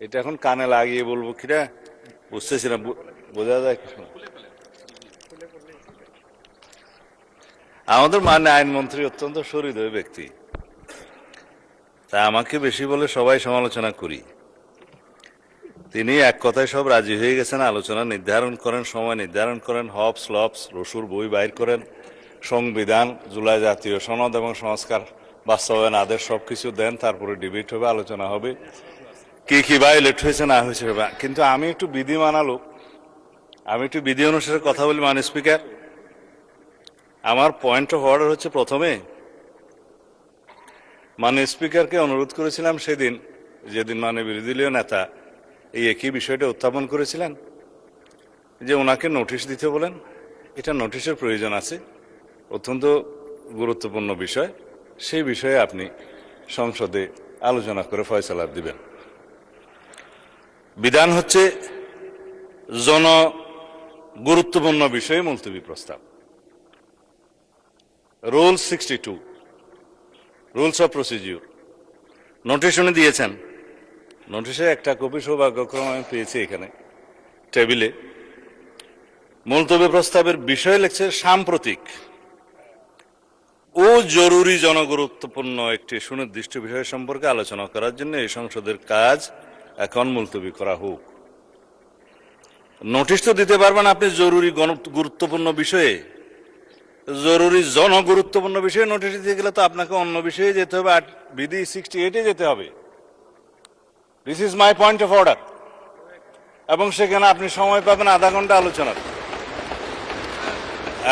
এটা এখন কানে লাগিয়ে বলবো কিনা বুঝতেছি না, বোঝা যায় কিছু। আমাদের মাননীয় আইনমন্ত্রী অত্যন্ত সহৃদয় ব্যক্তি, তা আমাকে বেশি বলে সবাই সমালোচনা করি। তিনি এক কথায় সব রাজি হয়ে গেছেন, আলোচনা নির্ধারণ করেন, সময় নির্ধারণ করেন, হবস লবস রসুর বই বাইর করেন, সংবিধান, জুলাই জাতীয় সনদ এবং সংস্কার বাস্তবায়ন আদেশ সবকিছু দেন, তারপরে ডিবেট হবে, আলোচনা হবে, কি কি ভায়োলেট হয়েছে না হয়েছে। কিন্তু আমি একটু বিধি মানা লোক, আমি একটু বিধি অনুসারে কথা বলি। মাননীয় স্পিকার, আমার পয়েন্ট অফ অর্ডার হচ্ছে, প্রথমে মাননীয় স্পিকারকে অনুরোধ করেছিলাম সেদিন, যেদিন মাননীয় বিরোধী দলীয় নেতা এই একই বিষয়টা উত্থাপন করেছিলেন, যে ওনাকে নোটিশ দিতে বলেন। এটা নোটিশের প্রয়োজন আছে, অত্যন্ত গুরুত্বপূর্ণ বিষয়, সেই বিষয়ে আপনি সংসদে আলোচনা করে ফয়সালা দিবেন। বিধান হচ্ছে জন গুরুত্বপূর্ণ বিষয়ে মুলতবি প্রস্তাব। Rule 62, rules of procedure, notice উনি দিয়েছেন। নোটিশে একটা কপি সৌভাগ্যক্রমে আমি পেয়েছি এখানে টেবিলে। মুলতবি প্রস্তাবের বিষয় লিখছে সাম্প্রতিক ও জরুরি জনগুরুত্বপূর্ণ একটি সুনির্দিষ্ট বিষয় সম্পর্কে আলোচনা করার জন্য এই সংসদের কাজ এখন মুলতবি করা হোক। নোটিশ তো দিতে পারবেন আপনি জরুরি গুরুত্বপূর্ণ বিষয়ে, জরুরি জনগুরুত্বপূর্ণ বিষয়ে নোটিশ দিতে গেলে তো আপনাকে অন্য বিষয়ে যেতে হবে, বিধি 68-এ যেতে হবে। This is my point of order. এবং সেখানে আপনি সময় পাবেন আধা ঘন্টা আলোচনার।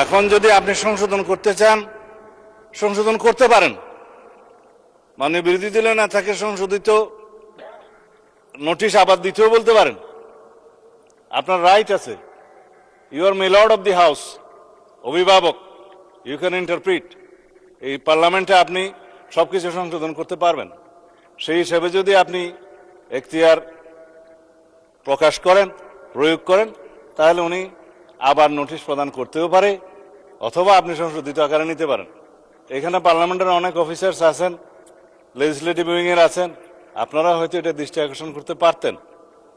এখন যদি আপনি সংশোধন করতে চান, সংশোধন করতে পারেন। মানে বিরোধী দলীয় নেতাকে সংশোধিত নোটিশ আবার দিতেও বলতে পারেন, আপনার রাইট আছে। You are milord of the house, অভিভাবক, ইউ ক্যান ইন্টারপ্রিট। এই পার্লামেন্টে আপনি সবকিছু সংশোধন করতে পারবেন। সেই হিসেবে যদি আপনি এখতিয়ার প্রকাশ করেন, প্রয়োগ করেন, তাহলে উনি আবার নোটিশ প্রদান করতেও পারে, অথবা আপনি সংশোধিত আকারে নিতে পারেন। এখানে পার্লামেন্টের অনেক অফিসার্স আছেন, লেজিসলেটিভ উইং এর আছেন, আপনারা হয়তো এটা দৃষ্টি আকর্ষণ করতে পারতেন।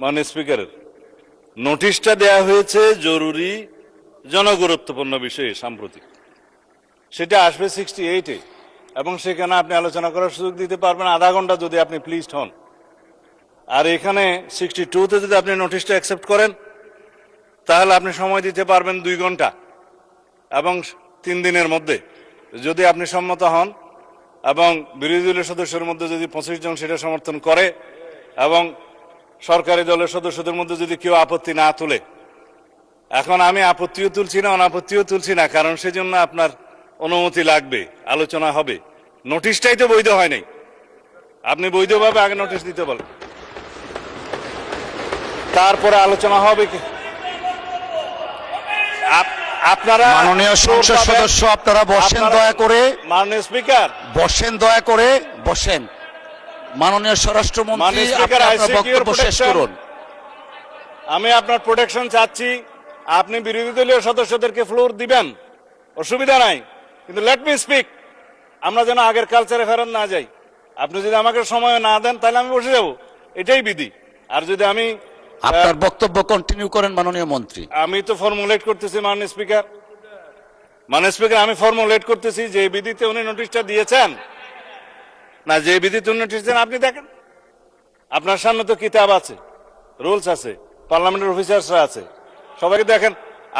মাননীয় স্পিকারের নোটিশটা দেয়া হয়েছে জরুরি জনগুরুত্বপূর্ণ বিষয়ে সাম্প্রতিক, সেটা আসবে 68-এ, এবং সেখানে আপনি আলোচনা করার সুযোগ দিতে পারবেন আধা ঘন্টা যদি আপনি প্লিজড হন। আর এখানে 62-তে যদি আপনি নোটিশটা অ্যাকসেপ্ট করেন, তাহলে আপনি সময় দিতে পারবেন 2 ঘন্টা, এবং 3 দিনের মধ্যে যদি আপনি সম্মত হন এবং বিরোধী দলের সদস্যের মধ্যে যদি 25 জন সেটা সমর্থন করে, এবং সরকারি দলের সদস্যদের মধ্যে যদি কেউ আপত্তি না তুলে। এখন আমি আপত্তিও তুলছি না, অনাপত্তিও তুলছি না, কারণ সেজন্য আপনার অনুমতি লাগবে, আলোচনা হবে। নোটিশটাই তো বৈধ হয় নাই, আপনি বৈধভাবে আগে নোটিশ দিতে বলেন, তারপরে আলোচনা হবে। কি আপনারা মাননীয় সংসদ সদস্য, আপনারা বসেন দয়া করে। মাননীয় স্পিকার বসেন দয়া করে, বসেন। মাননীয় স্বরাষ্ট্রমন্ত্রী, আপনার বক্তব্য শেষ করুন। আমি আপনার প্রোটেকশন চাচ্ছি। আপনি বিরোধী দলীয় সদস্যদেরকে ফ্লোর দিবেন, অসুবিধা নাই, কিন্তু লেট মি স্পিক। আমরা যেন আগের কালচারে ফেরত না যাই। আপনি যদি আমাকে সময় না দেন, তাহলে আমি বসে যাব, এটাই বিধি। আর যদি আমি আপনার বক্তব্য কন্টিনিউ করেন মাননীয় মন্ত্রী। আমি তো ফর্মুলেট করতেছি মাননীয় স্পিকার। মাননীয় স্পিকার, আমি ফর্মুলেট করতেছি যে বিধিতে উনি নোটিশটা দিয়েছেন, না যে বিধিতে উনি নোটিশ দেন আপনি দেখেন। আপনার সামনে তো কিতাব আছে, রুলস আছে, পার্লামেন্টের অফিসার্সরা আছে, সবাইকে দেখেন।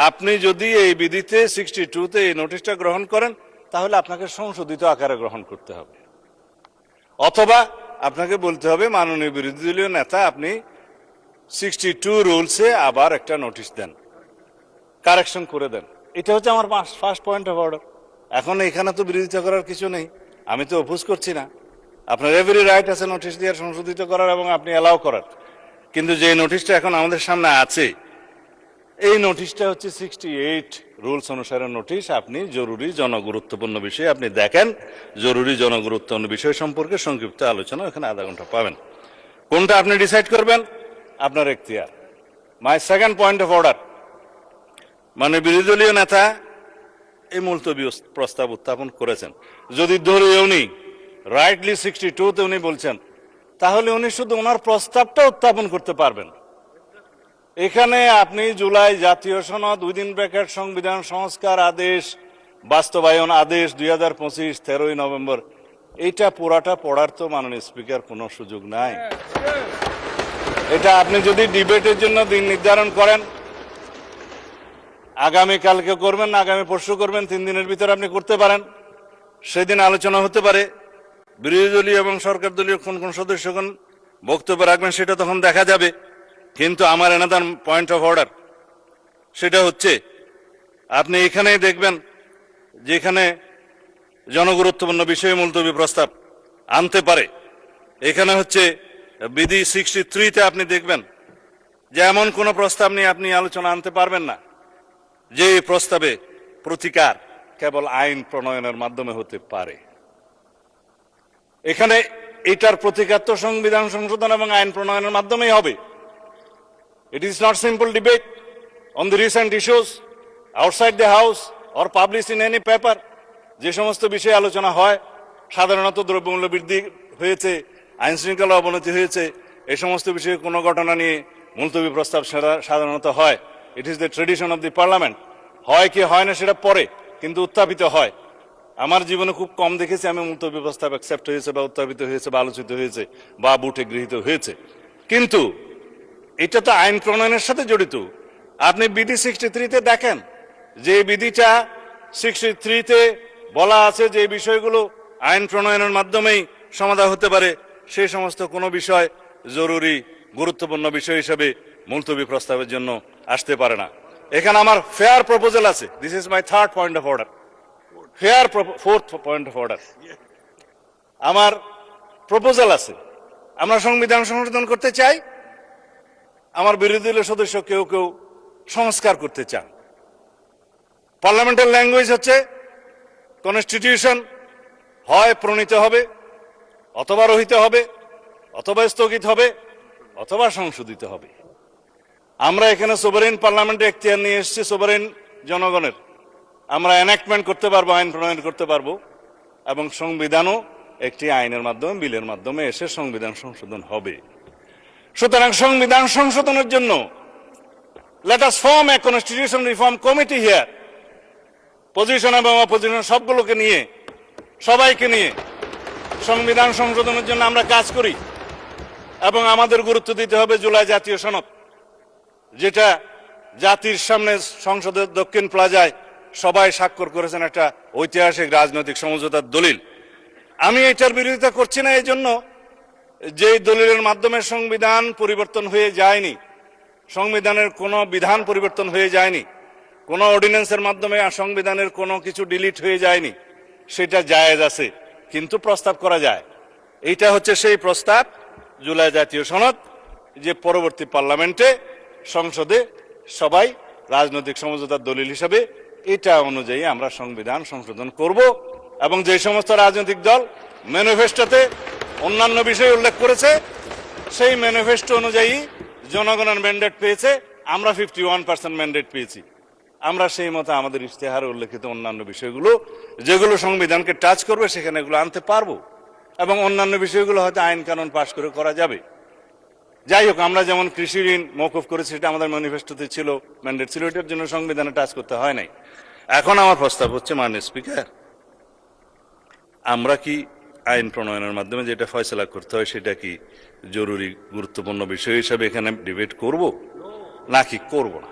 আপনি যদি এই বিধিতে 62-তে এই নোটিশটা গ্রহণ করেন, তাহলে আপনাকে সংশোধিত আকারে গ্রহণ করতে হবে, অথবা আপনাকে বলতে হবে মাননীয় বিরোধী দলীয় নেতা, আপনি 62 রুলসে আবার একটা নোটিশ দেন, কারেকশন করে দেন। এটা হচ্ছে আমার ফার্স্ট পয়েন্ট অফ অর্ডার। এখন এখানে তো বিরোধিতা করার কিছু নেই, আমি তো অপোজ করছি না। আপনার এভরি রাইট আছে নোটিশ দিয়ে সংশোধিত করার এবং আপনি অ্যালাউ করার। কিন্তু যে নোটিশটা এখন আমাদের সামনে আছে, এই নোটিশটা হচ্ছে 68 রুলস অনুসারে নোটিশ। আপনি জরুরি জনগুরুত্বপূর্ণ বিষয় আপনি দেখেন, জরুরি জনগুরুত্বপূর্ণ বিষয় সম্পর্কে সংক্ষিপ্ত আলোচনা এখানে আধা ঘন্টা পাবেন। কোনটা আপনি ডিসাইড করবেন, আপনার এখতিয়ার। My second point of order, মানে বিরোধী দলীয় নেতা এই মুলতবি প্রস্তাব উত্থাপন করেছেন, যদি ধরে উনি রাইটলি 62-তে উনি বলছেন, তাহলে উনি শুধু ওনার প্রস্তাবটা উত্থাপন করতে পারবেন। এখানে আপনি জুলাই জাতীয় সনদ, উইদিন ব্র্যাকেট সংবিধান সংস্কার আদেশ, বাস্তবায়ন আদেশ 2025 13ই নভেম্বর, এইটা পুরাটা পড়ার তো মাননীয় স্পিকার কোনো সুযোগ নাই। এটা আপনি যদি ডিবেটের জন্য দিন নির্ধারণ করেন, আগামী কালকে করবেন, আগামী পরশু করবেন, 3 দিনের ভিতরে আপনি করতে পারেন। সেদিন আলোচনা হতে পারে, বিরোধী দলীয় এবং সরকার দলীয় কোন কোন সদস্যগণ বক্তব্য রাখবেন সেটা তখন দেখা যাবে। কিন্তু আমার এনাদার পয়েন্ট অফ অর্ডার সেটা হচ্ছে, আপনি এখানেই দেখবেন যেখানে জনগুরুত্বপূর্ণ বিষয়ে মুলতবি প্রস্তাব আনতে পারে, এখানে হচ্ছে বিধি 63-তে আপনি দেখবেন যে এমন কোন প্রস্তাব নিয়ে আপনি আলোচনা আনতে পারবেন না যে প্রস্তাবে প্রতিকার কেবল আইন প্রণয়নের মাধ্যমে হতে পারে। এখানে এটার প্রতিকার তো সংবিধান সংশোধন এবং আইন প্রণয়নের মাধ্যমেই হবে। It is not simple debate on the recent issues outside the house or published in any paper. যে সমস্ত বিষয়ে আলোচনা হয়, সাধারণত দ্রব্যমূল্য বৃদ্ধি হয়েছে, আইন শৃঙ্খলা অবনতি হয়েছে, এই সমস্ত বিষয়ে কোনো ঘটনা নিয়ে মুলতবি প্রস্তাব সাধারণত হয়। It is the tradition of the parliament. হয় কি হয় না সেটা পরে, কিন্তু উত্থাপিত হয়। আমার জীবনে খুব কম দেখেছি আমি মুলতবি প্রস্তাব অ্যাকসেপ্ট হয়েছে বা উত্থাপিত হয়েছে বা আলোচিত হয়েছে বা বুটে গৃহীত হয়েছে। কিন্তু এটা তো আইন প্রণয়নের সাথে জড়িত। আপনি বিধি 63-তে দেখেন যে বিধিটা 63-তে বলা আছে যে বিষয়গুলো আইন প্রণয়নের মাধ্যমেই সমাধান হতে পারে, সেই সমস্ত কোনো বিষয় জরুরি গুরুত্বপূর্ণ বিষয় হিসেবে মুলতবি প্রস্তাবের জন্য আসতে পারে না। এখানে আমার ফেয়ার প্রপোজাল আছে। This is my third point of order, fair fourth point of order. আমার প্রপোজাল আছে, আমরা সংবিধান সংশোধন করতে চাই, আমার বিরোধী দলের সদস্য কেউ কেউ সংস্কার করতে চান। পার্লামেন্টারি ল্যাঙ্গুয়েজ হচ্ছে কনস্টিটিউশন হয় প্রণীত হবে, অথবা রহিত হবে, অথবা স্থগিত হবে, অথবা সংশোধিত হবে। আমরা এখানে সোভারেন পার্লামেন্টে এখতিয়ার নিয়ে এসেছি, সোভারেন জনগণের। আমরা এনাক্টমেন্ট করতে পারবো, আইন প্রণয়ন করতে পারবো, এবং সংবিধানও একটি আইনের মাধ্যমে, বিলের মাধ্যমে এসে সংবিধান সংশোধন হবে। সুতরাং সংবিধান সংশোধনের জন্য let us form a constitution reform committee here, position এবং অপোজিশন সবগুলোকে নিয়ে, সবাইকে নিয়ে সংবিধান সংশোধনের জন্য আমরা কাজ করি। এবং আমাদের গুরুত্ব দিতে হবে জুলাই জাতীয় সনদ, যেটা জাতির সামনে সংসদের দক্ষিণ প্লাজায় সবাই স্বাক্ষর করেছেন, একটা ঐতিহাসিক রাজনৈতিক সমঝোতার দলিল। আমি এটার বিরোধিতা করছি না এই জন্য যে দলিলের মাধ্যমে সংবিধান পরিবর্তন হয়ে যায়নি, সংবিধানের কোনো বিধান পরিবর্তন হয়ে যায়নি, কোনো অর্ডিন্যান্সের মাধ্যমে সংবিধানের কোনো কিছু ডিলিট হয়ে যায়নি, সেটা জায়েজ আছে, কিন্তু প্রস্তাব করা যায়। এইটা হচ্ছে সেই প্রস্তাব, জুলাই জাতীয় সনদ, যে পরবর্তী পার্লামেন্টে সংসদে সবাই রাজনৈতিক সমঝোতার দলিল হিসাবে এটা অনুযায়ী আমরা সংবিধান সংশোধন করব। এবং যে সমস্ত রাজনৈতিক দল ম্যানিফেস্টোতে অন্যান্য বিষয় উল্লেখ করেছে, সেই ম্যানিফেস্টো অনুযায়ী জনগণের ম্যান্ডেট পেয়েছে, আমরা 51% ম্যান্ডেট পেয়েছি। আমরা সেই মতো আমাদের ইশতেহারে উল্লেখিত অন্যান্য বিষয়গুলো যেগুলো সংবিধানকে টাচ করবে সেখানে এগুলো আনতে পারবো, এবং অন্যান্য বিষয়গুলো হয়তো আইন কানুন পাশ করে করা যাবে। যাই হোক, আমরা যেমন কৃষি ঋণ মওকুফ করেছি, সেটা আমাদের ম্যানিফেস্টোতে ছিল, ম্যান্ডেট ছিল, এটার জন্য সংবিধানে টাচ করতে হয় নাই। এখন আমার প্রস্তাব হচ্ছে, মাননীয় স্পিকার, আমরা কি আইন প্রণয়নের মাধ্যমে যেটা ফয়সলা করতে হয় সেটা কি জরুরি গুরুত্বপূর্ণ বিষয় হিসাবে এখানে ডিবেট করব নাকি করব না?